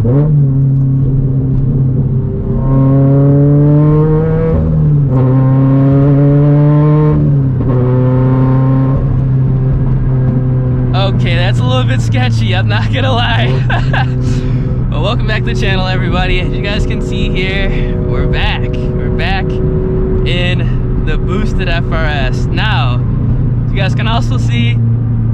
Okay, that's a little bit sketchy, I'm not gonna lie. Well, welcome back to the channel, everybody. As you guys can see here, we're back. We're back in the boosted FRS. Now, you guys can also see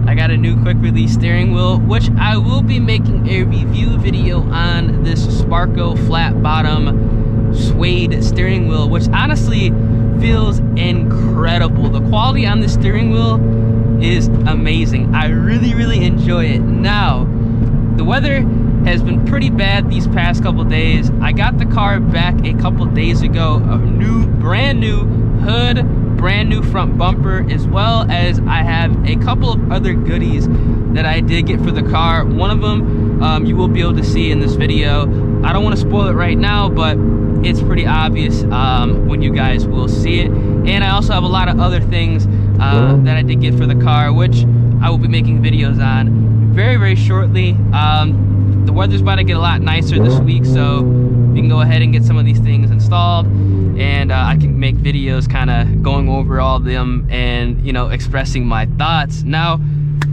I got a new quick release steering wheel, which I will be making a review video on this Sparco flat bottom suede steering wheel, which honestly feels incredible. The quality on this steering wheel is amazing. I really enjoy it. Now, the weather has been pretty bad these past couple days. I got the car back a couple days ago, a brand new hood, brand new front bumper, as well as I have a couple of other goodies that I did get for the car. One of them you will be able to see in this video. I don't want to spoil it right now, but it's pretty obvious when you guys will see it. And I also have a lot of other things that I did get for the car, which I will be making videos on very shortly. The weather's about to get a lot nicer this week, so we can go ahead and get some of these things installed, and I can make videos kind of going over all of them and, you know, expressing my thoughts. Now,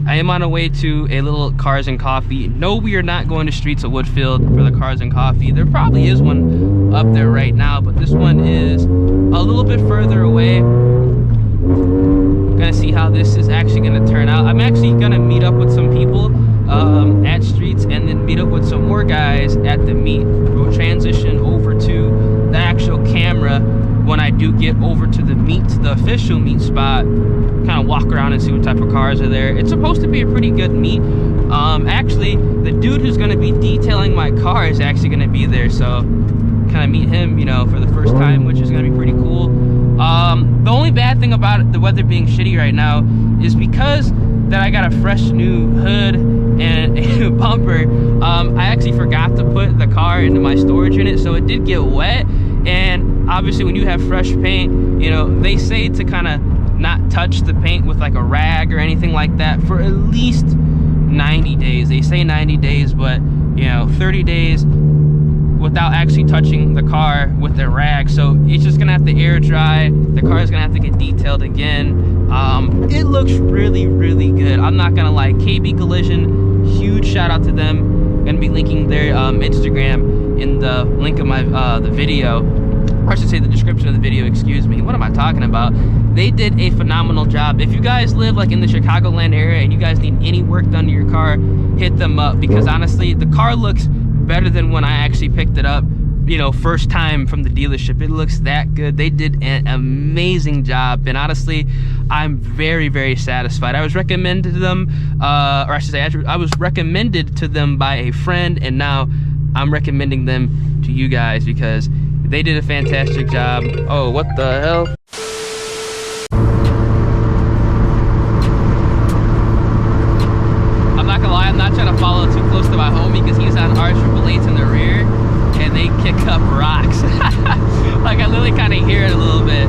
I am on a way to a little Cars and Coffee. No, we are not going to Streets of Woodfield for the Cars and Coffee. There probably is one up there right now, but this one is a little bit further away. Gonna see how this is actually gonna turn out. I'm actually gonna meet up with some people at Streets, and then meet up with some more guys at the meet. We'll transition over to the actual camera when I do get over to the meet, the official meet spot. Kind of walk around and see what type of cars are there. It's supposed to be a pretty good meet. Actually, the dude who's gonna be detailing my car is actually gonna be there, so kind of meet him, you know, for the first time, which is gonna be pretty cool. The only bad thing about it, the weather being shitty right now, is because that I got a fresh new hood and a new bumper. I actually forgot to put the car into my storage unit, so it did get wet. And obviously when you have fresh paint, you know, they say to kind of not touch the paint with like a rag or anything like that for at least 90 days. They say 90 days, but you know, 30 days without actually touching the car with a rag. So it's just gonna have to air dry. The car is gonna have to get detailed again. It looks really good. I'm not gonna lie. KB Collision, huge shout out to them. I'm gonna be linking their Instagram in the link of my the video, or I should say the description of the video, excuse me. What am I talking about? They did a phenomenal job. If you guys live like in the Chicagoland area and you guys need any work done to your car, hit them up, because honestly the car looks better than when I actually picked it up, you know, first time from the dealership. It looks that good. They did an amazing job, and honestly I'm very satisfied. I was recommended to them, or I should say I was recommended to them by a friend, and now I'm recommending them to you guys because they did a fantastic job. Oh, what the hell? I'm not gonna lie, I'm not trying to follow too close to my homie because he's on R888s in the rear, and they kick up rocks. Like, I literally kind of hear it a little bit.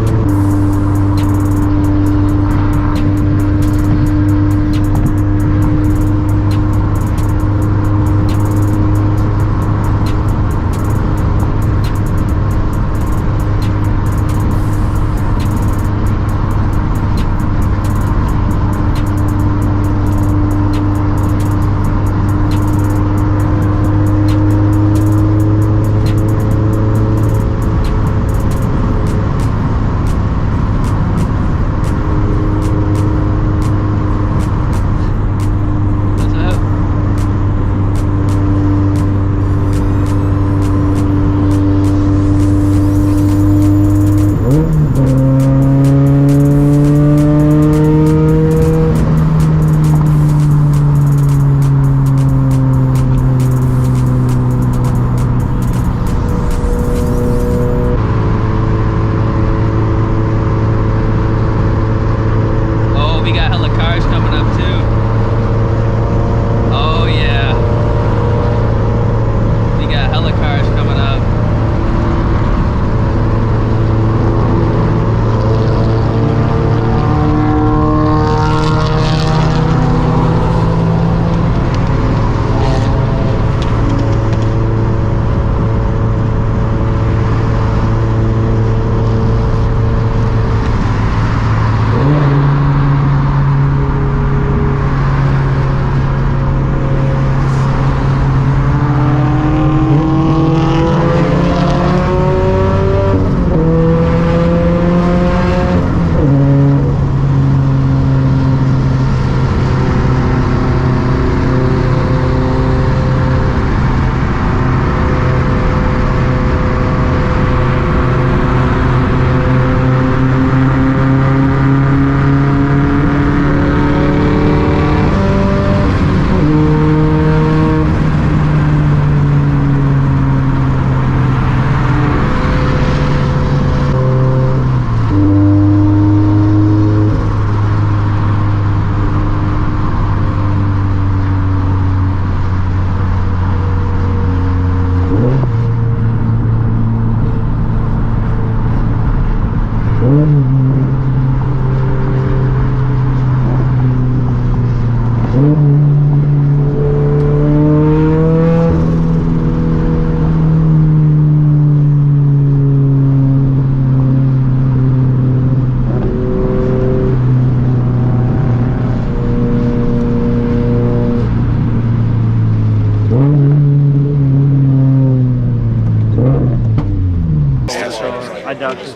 I doubt she's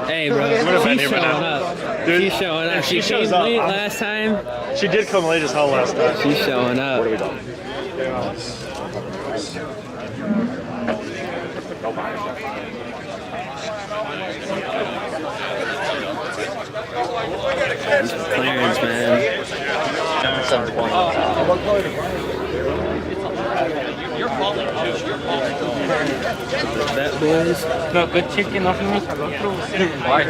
Hey, bro, she's showing up. Dude, she's showing up. She came late last time. She did come late as hell last time. She's showing up. What are we doing? Clarence, man. That boys. No, good chicken, nothing else. Why?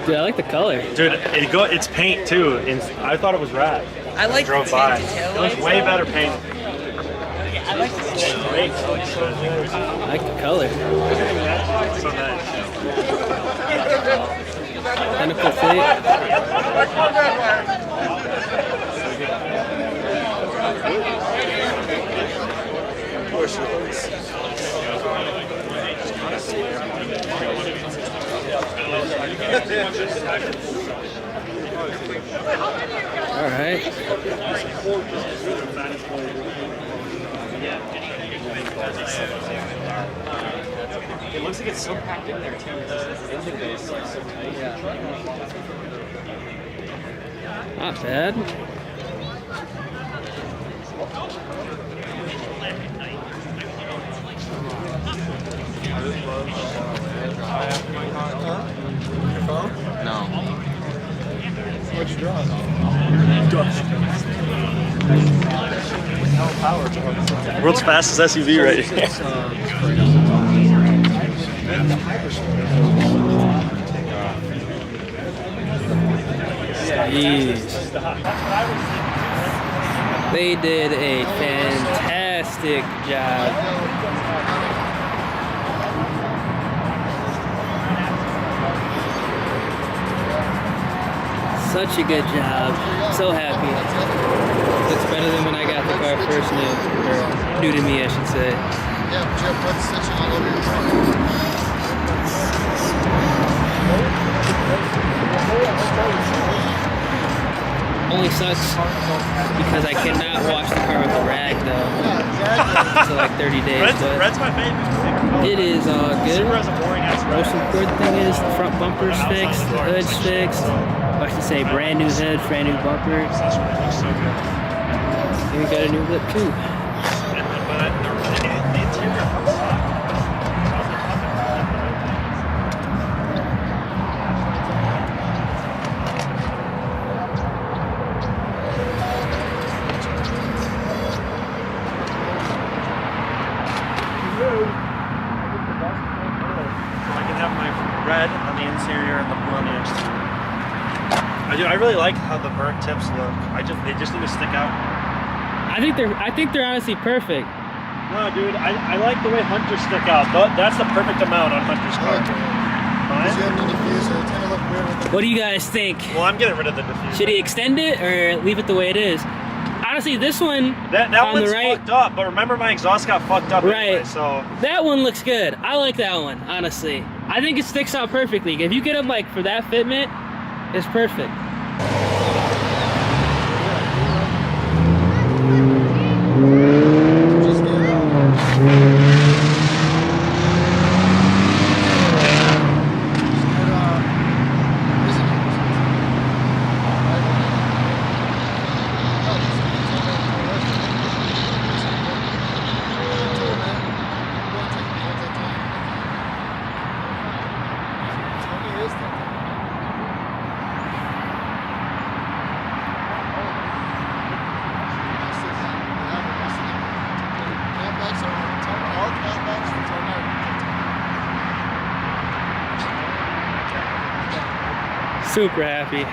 Dude, I like the color. Dude, it's paint too. And I thought it was rad. I like drove the by. tail It was way better paint. I like the color. So nice. Tentacle fleet. All right. It looks like it's so packed in there too. Not bad. No. What'd you draw? World's fastest SUV right here. Jeez. They did a fantastic job. Such a good job. So happy. It's better than when I got the car first new. Or new to me, I should say. Yeah, but you have blood stitching all over your car. Only sucks because I cannot wash the car with a rag though. So like 30 days. Red's my favorite. It is all good. Super has a boring ass red. Most important thing is the front bumper's fixed, the hood's fixed. I should say brand new hood, brand new bumper. And we got a new lip too. Red on the interior and the blue on the exterior. I really like how the burnt tips look. They just need to stick out. I think they're honestly perfect. No, dude, I like the way Hunters stick out. That's the perfect amount on Hunter's car. Because you have no diffuser, it's gonna look weird with the... What do you guys think? Well, I'm getting rid of the diffuser. Should he extend it or leave it the way it is? Honestly, this one that on one's the right, fucked up, but remember my exhaust got fucked up anyway, so... That one looks good. I like that one, honestly. I think it sticks out perfectly. If you get them like for that fitment, it's perfect. Super happy.